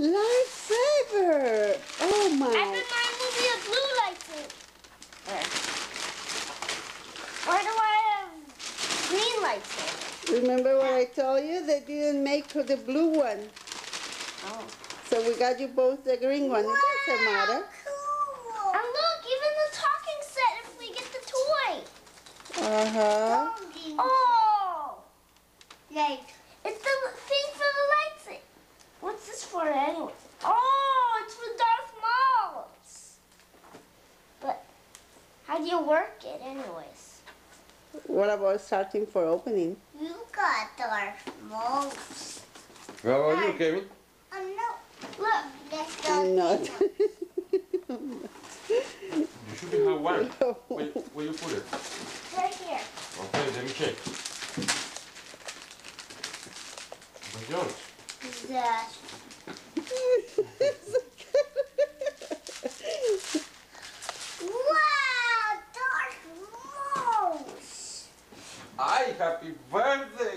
Lightsaber! Oh I my! think mine will be a blue lightsaber. Why do I have green lightsaber? Remember what I told you? They didn't make the blue one. Oh. So we got you both the green one. It doesn't matter. Cool. And look, even the talking set if we get the toy. Uh-huh. Oh! Like, it's the thing for the lightsaber. What's this for anyway? Oh, it's for Darth Maul. But how do you work it anyways? What about starting for opening? You got Darth Maul. How about you, Kevin? No. Look, let's go. Not. You should have one. Where you put it? Right here. Okay, let me check. What's yours? That. Wow, Darth Maul. Ay, happy birthday!